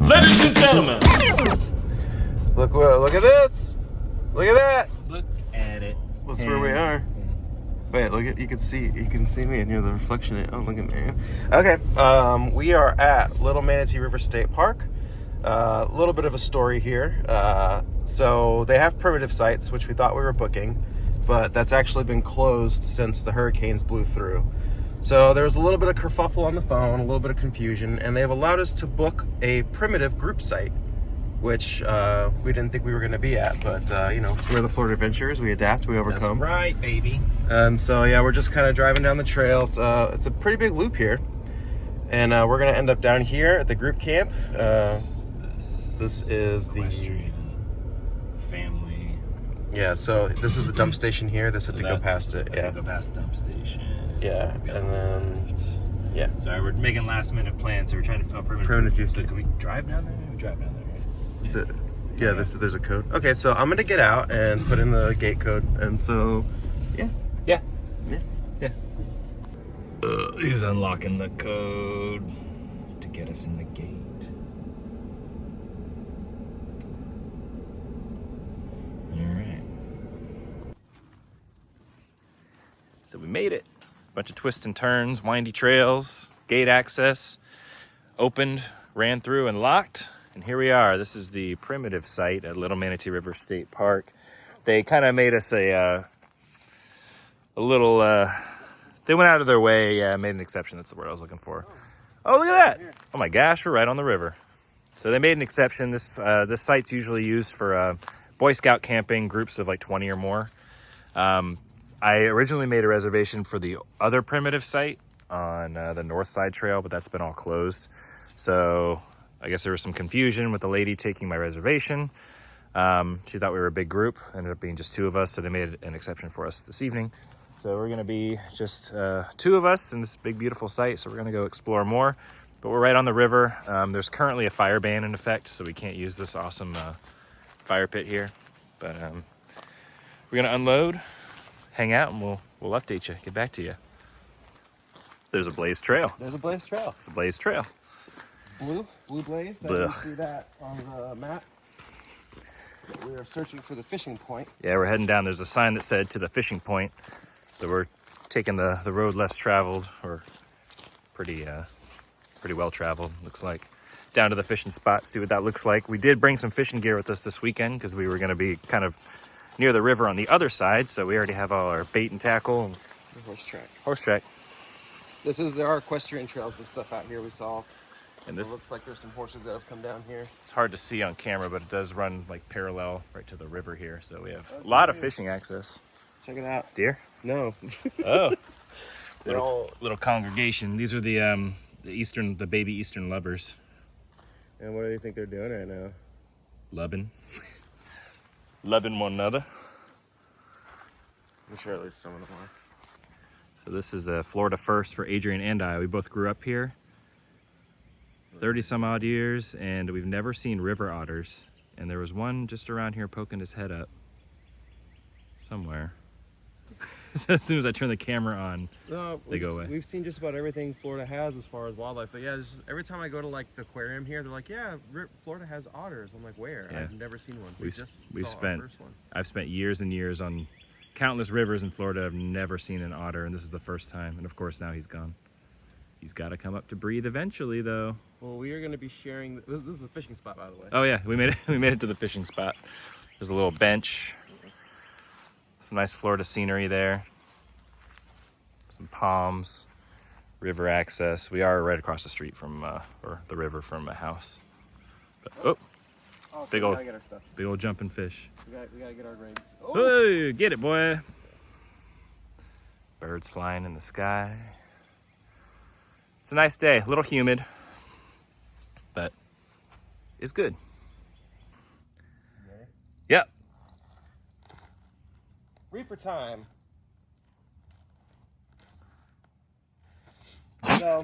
Ladies and gentlemen. Look at this. Look at that. Look at it. That's where we are. Wait, look at you can see me and you're the reflection in it. Oh, look at me. Okay, we are at Little Manatee River State Park. A little bit of a story here. So they have primitive sites, which we thought we were booking, but that's actually been closed since the hurricanes blew through. So there was a little bit of kerfuffle on the phone, a little bit of confusion, and they've allowed us to book a primitive group site, which we didn't think we were going to be at, but you know, we're the Florida Adventurers. We adapt, we overcome. That's right, baby. And so yeah, we're just kind of driving down the trail. It's a pretty big loop here, and we're going to end up down here at the group camp. This is the family. Yeah, so this is the dump station here. This had to go past it. Yeah. Go past dump station. Yeah, and then yeah. Sorry, we're making last minute plans, so we're trying to fill Primitive use. So can we drive down there? Maybe we drive down there, right? Yeah, there's a code. Okay, so I'm gonna get out and put in the gate code, and so Yeah. He's unlocking the code to get us in the gate. All right. So we made it. Bunch of twists and turns, windy trails, gate access, opened, ran through, and locked. And here we are. This is the primitive site at Little Manatee River State Park. They kind of made us a little, they went out of their way, made an exception. That's the word I was looking for. Oh, look at that. Oh my gosh, we're right on the river. So they made an exception. This site's usually used for Boy Scout camping, groups of like 20 or more. I originally made a reservation for the other primitive site on the North Side Trail, but that's been all closed. So I guess there was some confusion with the lady taking my reservation. She thought we were a big group, ended up being just two of us, so they made an exception for us this evening. So we're gonna be just two of us in this big, beautiful site, so we're gonna go explore more. But we're right on the river. There's currently a fire ban in effect, so we can't use this awesome fire pit here. But we're gonna unload, hang out, and we'll update you, get back to you. There's a blazed trail. there's a blaze trail. It's a blazed trail. Blue blaze. Blue. You see that on the map. We are searching for the fishing point. Yeah, we're heading down. There's a sign that said to the fishing point. So we're taking the road less traveled, or pretty well traveled, looks like, down to the fishing spot, see what that looks like. We did bring some fishing gear with us this weekend because we were going to be kind of near the river on the other side, so we already have all our bait and tackle. And horse track. This is our equestrian trails, the stuff out here we saw. And It this, looks like there's some horses that have come down here. it's hard to see on camera, but it does run like parallel right to the river here, so we have a lot of fishing access. Check it out. Deer? No. Oh. They're all. Little congregation. These are the baby eastern lubbers. And what do you think they're doing right now? Lubbing. Lubbing one another. I'm sure at least some of them are. So this is a Florida first for Adrian and I. We both grew up here 30 some odd years, and we've never seen river otters. And there was one just around here poking his head up somewhere. As soon as I turn the camera on, they go away. We've seen just about everything Florida has as far as wildlife, but yeah, every time I go to like the aquarium here, they're like, "Yeah, Florida has otters." I'm like, "Where?" Yeah. I've never seen one. I've spent years and years on countless rivers in Florida. I've never seen an otter, and this is the first time. And of course, now he's gone. He's got to come up to breathe eventually, though. Well, we are going to be sharing. This is the fishing spot, by the way. Oh yeah, we made it. We made it to the fishing spot. There's a little bench. Some nice Florida scenery there. Some palms, river access. We are right across the street from, or the river from a house. But, big old jumping fish. We gotta get our rigs. Hey, get it, boy. Birds flying in the sky. It's a nice day, a little humid, but it's good. Yep. Reaper time. So,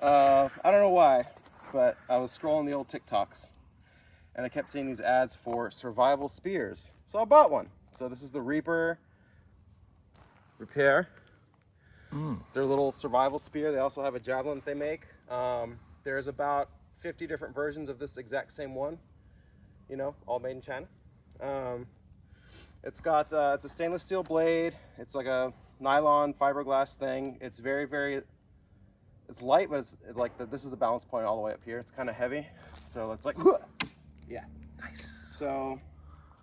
I don't know why, but I was scrolling the old TikToks, and I kept seeing these ads for survival spears. So I bought one. So this is the Reaper Repair. It's their little survival spear. They also have a javelin that they make. There's about 50 different versions of this exact same one, you know, all made in China. It's got, it's a stainless steel blade. It's like a nylon fiberglass thing. It's very, it's light, but it's like, this is the balance point all the way up here. It's kind of heavy. So it's like, yeah. Nice. So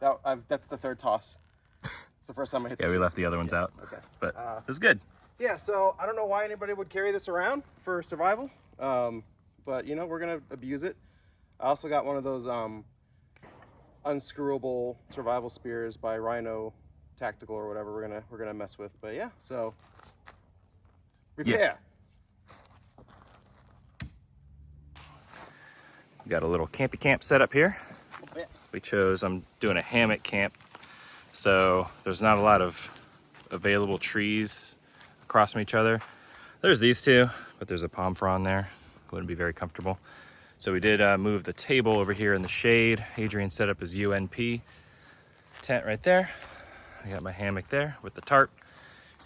that's the third toss. It's the first time I hit Yeah, we left the other ones out. Okay. But it's good. Yeah, so I don't know why anybody would carry this around for survival. But you know, we're gonna abuse it. I also got one of those unscrewable survival spears by Rhino Tactical or whatever we're gonna mess with. But yeah, so repair. Yeah. We got a little campy camp set up here. Yeah. We chose, I'm doing a hammock camp, so there's not a lot of available trees across from each other. There's these two, but there's a palm frond there. Wouldn't be very comfortable. So we did move the table over here in the shade. Adrian set up his UNP tent right there. I got my hammock there with the tarp.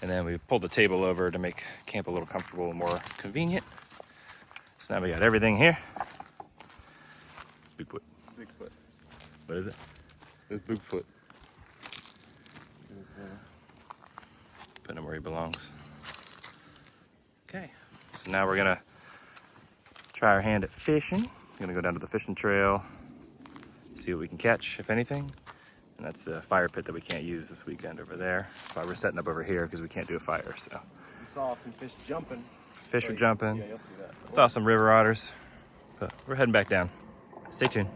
And then we pulled the table over to make camp a little comfortable and more convenient. So now we got everything here. It's Bigfoot. Bigfoot. What is it? It's Bigfoot. Putting him where he belongs. Okay, so now we're gonna try our hand at fishing. We're gonna go down to the fishing trail, see what we can catch, if anything. And that's the fire pit that we can't use this weekend over there. That's why we're setting up over here, because we can't do a fire, so. We saw some fish jumping. Fish were jumping. Yeah, you'll see that. Saw some river otters. But we're heading back down. Stay tuned.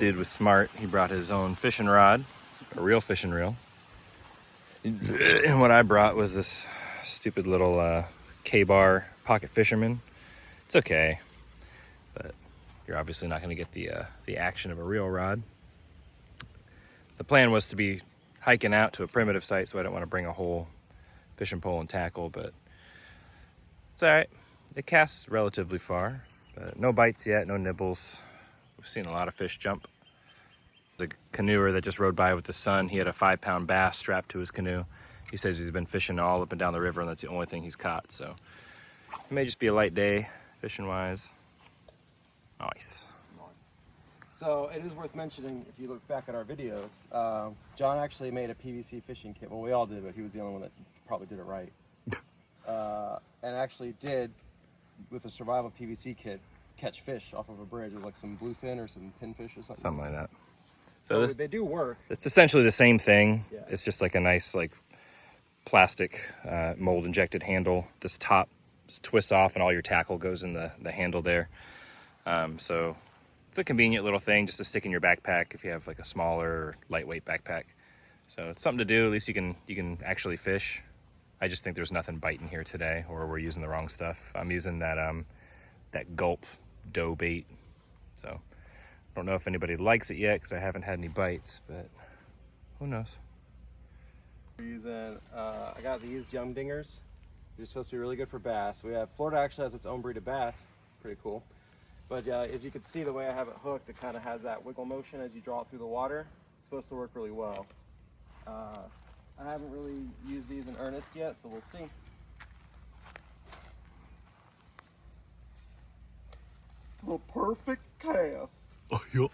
Dude was smart. He brought his own fishing rod, a real fishing reel. And what I brought was this stupid little K-Bar Pocket Fisherman. It's okay, but you're obviously not going to get the action of a real rod. The plan was to be hiking out to a primitive site, so I don't want to bring a whole fishing pole and tackle, but it's all right. It casts relatively far, but no bites yet, no nibbles. We've seen a lot of fish jump. The canoeer that just rode by with the son, he had a 5-pound bass strapped to his canoe. He says he's been fishing all up and down the river, and that's the only thing he's caught. So it may just be a light day, fishing-wise. Nice. So it is worth mentioning, if you look back at our videos, John actually made a PVC fishing kit. Well, we all did, but he was the only one that probably did it right. And actually did, with a survival PVC kit, catch fish off of a bridge. It was like some bluefin or some pinfish or something. Something like that. So they do work. It's essentially the same thing. Yeah. It's just like a nice like plastic mold injected handle. This top twists off and all your tackle goes in the handle there. So it's a convenient little thing just to stick in your backpack if you have like a smaller or lightweight backpack. So it's something to do. At least you can actually fish. I just think there's nothing biting here today, or we're using the wrong stuff. I'm using that Gulp dough bait. So I don't know if anybody likes it yet because I haven't had any bites, but who knows? We're using, I got these Young Dingers. They're supposed to be really good for bass. Florida actually has its own breed of bass. Pretty cool. But as you can see, the way I have it hooked, it kind of has that wiggle motion as you draw it through the water. It's supposed to work really well. I haven't really used these in earnest yet, so we'll see. The perfect cast. Oh, yeah.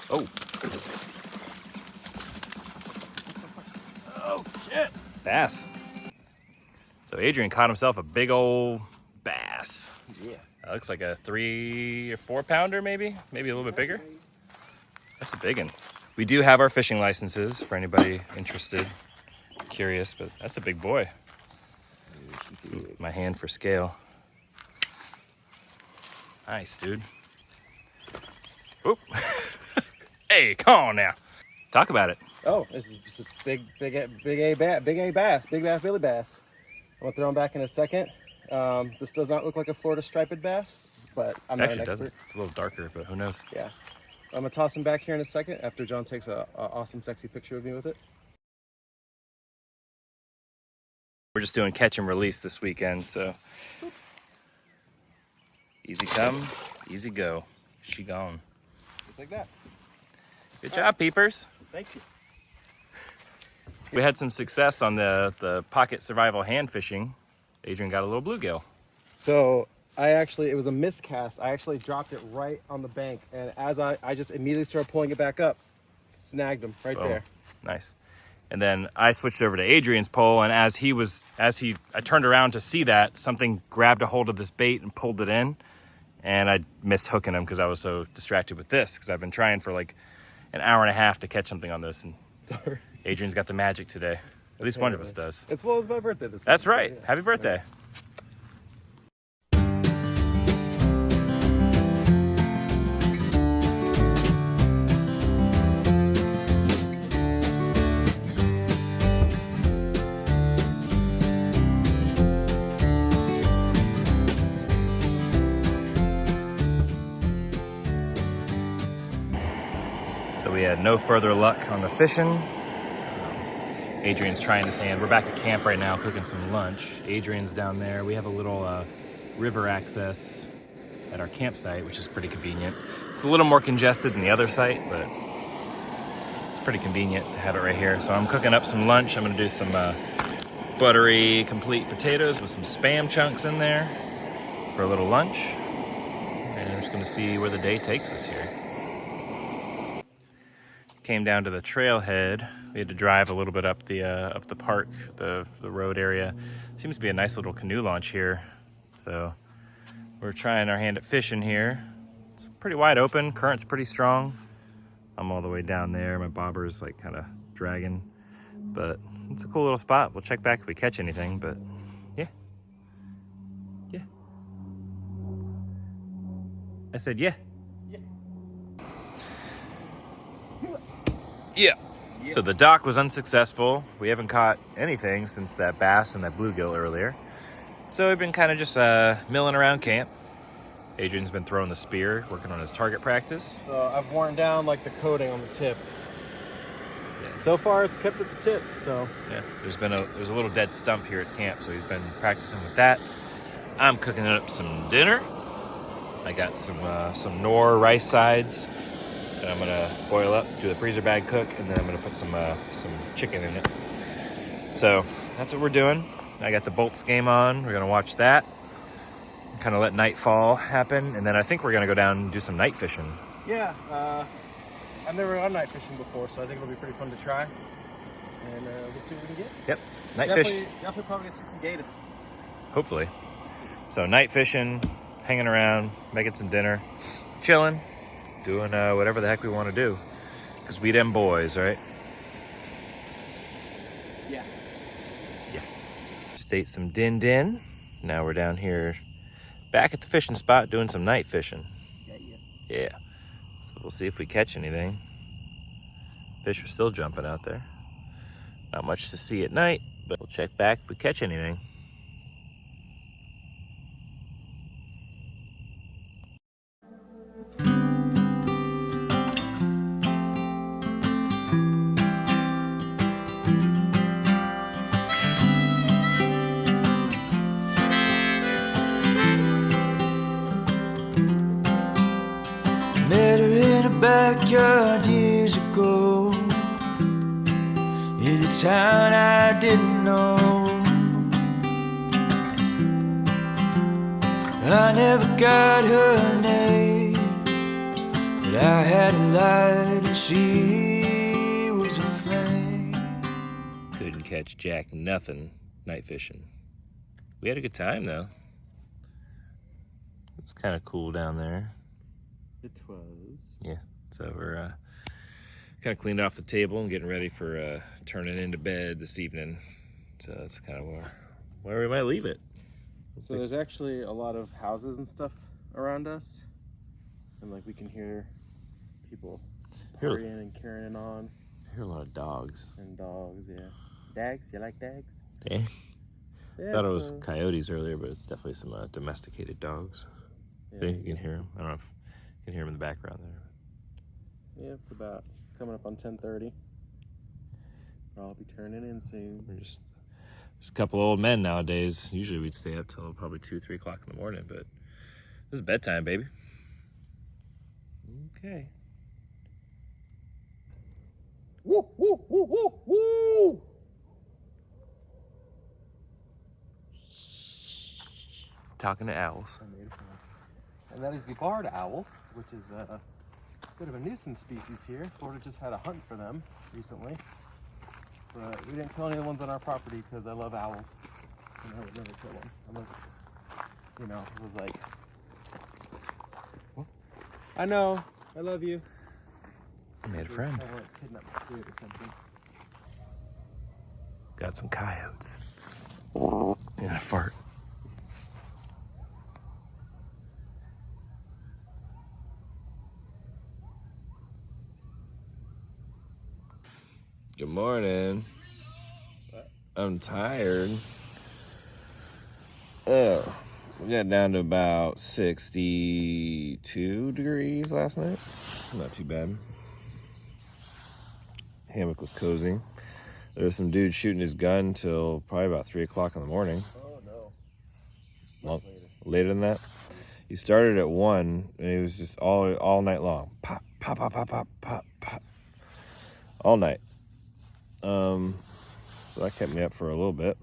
Oh. Oh, shit. Bass. So Adrian caught himself a big old bass. Yeah. That looks like a 3 or 4 pounder, maybe a little bit bigger. That's a big one. We do have our fishing licenses for anybody interested, curious, but that's a big boy. My hand for scale. Nice, dude. Oop. Hey, come on now. Talk about it. Oh, this is a big A bass, Billy Bass. gonna throw them back in a second. This does not look like a Florida striped bass, but I'm not an Actually, it expert. doesn't. It's a little darker, but who knows? Yeah. I'm gonna toss him back here in a second after John takes a awesome, sexy picture of me with it. We're just doing catch and release this weekend, so easy come, easy go. She gone. Just like that. Good job, peepers. Thank you. We had some success on the pocket survival hand fishing. Adrian got a little bluegill. So it was a miscast. I actually dropped it right on the bank, and as I just immediately started pulling it back up, snagged him right Boom. there. Nice. And then I switched over to Adrian's pole, and as I turned around to see that, something grabbed a hold of this bait and pulled it in, and I missed hooking him because I was so distracted with this, because I've been trying for like an hour and a half to catch something on this, and Sorry. Adrian's got the magic today. At least one of us does. It's my birthday this week. That's right. Yeah. Happy birthday. So we had no further luck on the fishing. Adrian's trying his hand. We're back at camp right now cooking some lunch. Adrian's down there. We have a little river access at our campsite, which is pretty convenient. It's a little more congested than the other site, but it's pretty convenient to have it right here. So I'm cooking up some lunch. I'm gonna do some buttery complete potatoes with some Spam chunks in there for a little lunch. And I'm just gonna see where the day takes us here. Came down to the trailhead. We had to drive a little bit up the park, the road area. Seems to be a nice little canoe launch here. So we're trying our hand at fishing here. It's pretty wide open, current's pretty strong. I'm all the way down there. My bobber's like kind of dragging, but it's a cool little spot. We'll check back if we catch anything, but yeah. Yeah. I said yeah. Yeah. So the dock was unsuccessful. We haven't caught anything since that bass and that bluegill earlier. So we've been kind of just milling around camp. Adrian's been throwing the spear, working on his target practice. So I've worn down like the coating on the tip. Yeah. So far it's kept its tip, so. Yeah, there's a little dead stump here at camp, so he's been practicing with that. I'm cooking up some dinner. I got some Knorr rice sides that I'm gonna boil up, do the freezer bag cook, and then I'm gonna put some chicken in it. So that's what we're doing. I got the Bolts game on. We're gonna watch that, kind of let nightfall happen, and then I think we're gonna go down and do some night fishing. Yeah, I've never gone night fishing before, so I think it'll be pretty fun to try. And we'll see what we can get. Yep, night Definitely fish. probably gonna see some gator. Hopefully. So night fishing, hanging around, making some dinner, chilling, doing whatever the heck we want to do, because we them boys, right? Yeah. Just ate some din. Now we're down here back at the fishing spot doing some night fishing. Yeah. So we'll see if we catch anything. Fish are still jumping out there. Not much to see at night, but we'll check back if we catch anything. Met her in a backyard years ago, in a town I didn't know. I never got her name, but I had a light and she was a flame. Couldn't catch jack nothing night fishing. We had a good time though. It's kind of cool down there. It was. Yeah, so we're kind of cleaned off the table and getting ready for turning into bed this evening. So that's kind of where we might leave it. So there's actually a lot of houses and stuff around us, and like we can hear people partying and carrying on. I hear a lot of dogs. And dogs, yeah. Dags? You like dags? Yeah. Yeah, Thought it was coyotes earlier, but it's definitely some domesticated dogs. Yeah. See, you can hear them. I don't know if you can hear them in the background there. Yeah, it's about coming up on 10:30. I'll be turning in soon. We're just a couple old men nowadays. Usually we'd stay up till probably 2, 3 o'clock in the morning, but this is bedtime, baby. Okay. Woo, woo, woo, woo, woo! Talking to owls. And that is the barred owl, which is a bit of a nuisance species here. Florida just had a hunt for them recently. But we didn't kill any of the ones on our property because I love owls. And I would never kill them unless, you know, it was like, I know, I love you. I made a friend. I want to kidnap my kid or something. Got some coyotes. And a fart. Good morning. What? I'm tired. Oh, we got down to about 62 degrees last night. Not too bad. Hammock was cozy. There was some dude shooting his gun till probably about 3 o'clock in the morning. Oh no. Well, later than that. He started at 1 and he was just all night long. Pop, pop, pop, pop, pop, pop, pop. All night. So that kept me up for a little bit.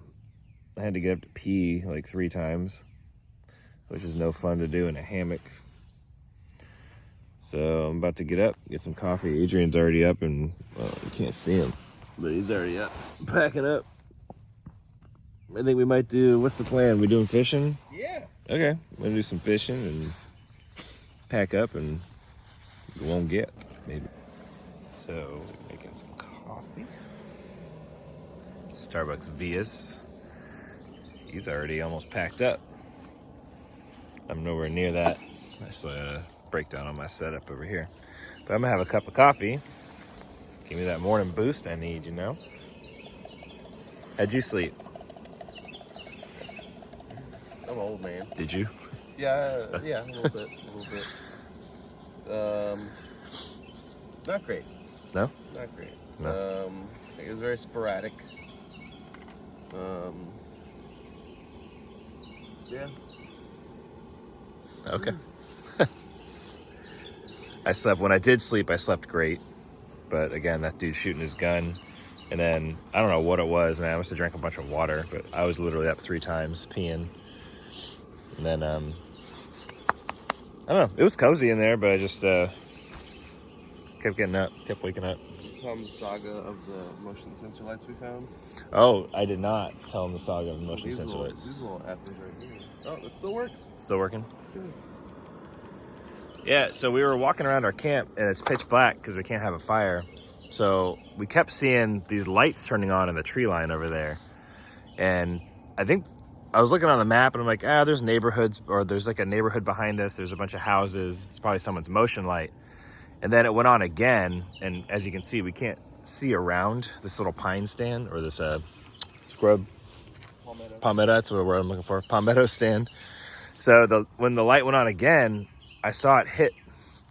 I had to get up to pee like 3 times, which is no fun to do in a hammock. So I'm about to get up, get some coffee. Adrian's already up and, well, you can't see him, but he's already up, packing up. I think we might do, what's the plan? We doing fishing? Yeah. Okay, we're gonna do some fishing and pack up and go on get, maybe. So, making some coffee. Starbucks Vias. He's already almost packed up. I'm nowhere near that. I still gotta break down on my setup over here. But I'm gonna have a cup of coffee. Give me that morning boost I need, you know? How'd you sleep? I'm an old man. Did you? Yeah, a little bit, not great. No? Not great. No. It was very sporadic. Yeah. Okay. When I did sleep, I slept great. But again, that dude shooting his gun. And then, I don't know what it was, man. I must have drank a bunch of water, but I was literally up 3 times peeing. And then, I don't know. It was cozy in there, but I just kept getting up, kept waking up. Did you tell him the saga of the motion sensor lights we found? Oh, I did not tell him the saga of the motion sensor lights. These little apples right here. Oh, it still works. Still working? Good. Yeah, so we were walking around our camp, and it's pitch black because we can't have a fire. So we kept seeing these lights turning on in the tree line over there. And I think I was looking on the map, and I'm like, there's neighborhoods, or there's like a neighborhood behind us. There's a bunch of houses. It's probably someone's motion light. And then it went on again, and as you can see, we can't see around this little pine stand, or this scrub. Palmetto, that's what word I'm looking for. Palmetto stand. So when the light went on again, I saw it hit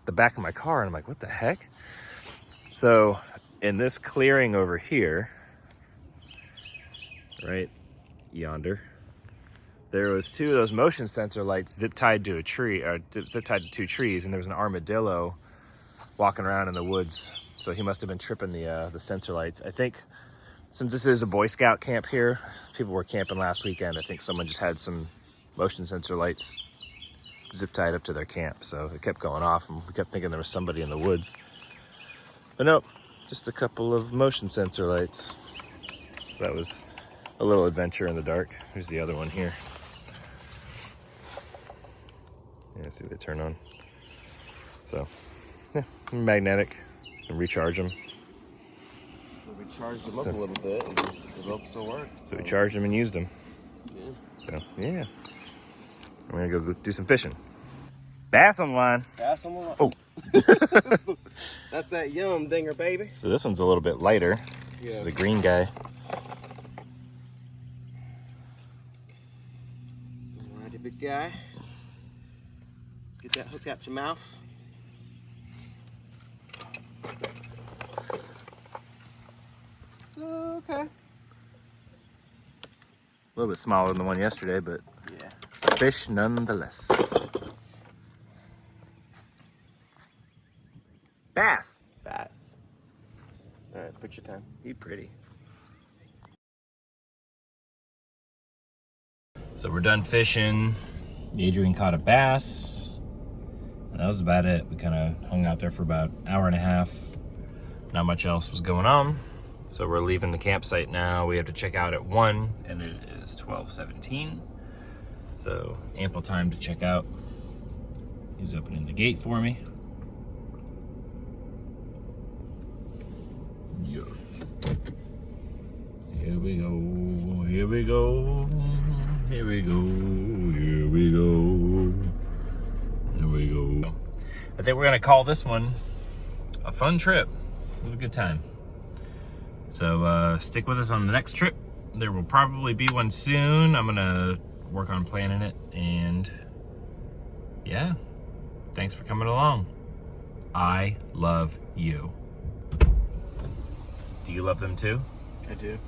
the back of my car, and I'm like, what the heck? So in this clearing over here, right yonder, there was 2 of those motion sensor lights zip tied to a tree, or zip tied to 2 trees, and there was an armadillo walking around in the woods. So he must have been tripping the sensor lights. I think since this is a Boy Scout camp here, people were camping last weekend. I think someone just had some motion sensor lights zip tied up to their camp. So it kept going off, and we kept thinking there was somebody in the woods. But nope, just a couple of motion sensor lights. That was a little adventure in the dark. Here's the other one here. Yeah, see, they turn on. So, yeah, magnetic, and recharge them. So we charged them up a little bit, and they both still work. So we charged them and used them. Yeah. So, yeah. I'm gonna go do some fishing. Bass on the line. Bass on the line. Oh. That's that yum dinger, baby. So this one's a little bit lighter. Yeah. This is a green guy. Hey, big guy. Let's get that hook out your mouth. So, okay. A little bit smaller than the one yesterday, but Yeah. fish nonetheless. Bass. Bass. All right, put your time. Be pretty. So we're done fishing. Adrian caught a bass. And that was about it. We kind of hung out there for about an hour and a half. Not much else was going on. So we're leaving the campsite now. We have to check out at 1 and it is 12:17. So ample time to check out. He's opening the gate for me. Yes. Here we go, here we go, here we go, here we go, here we go. I think we're gonna call this one a fun trip. It was a good time. So stick with us on the next trip. There will probably be one soon. I'm gonna work on planning it, and yeah, thanks for coming along. I love you. Do you love them too? I do.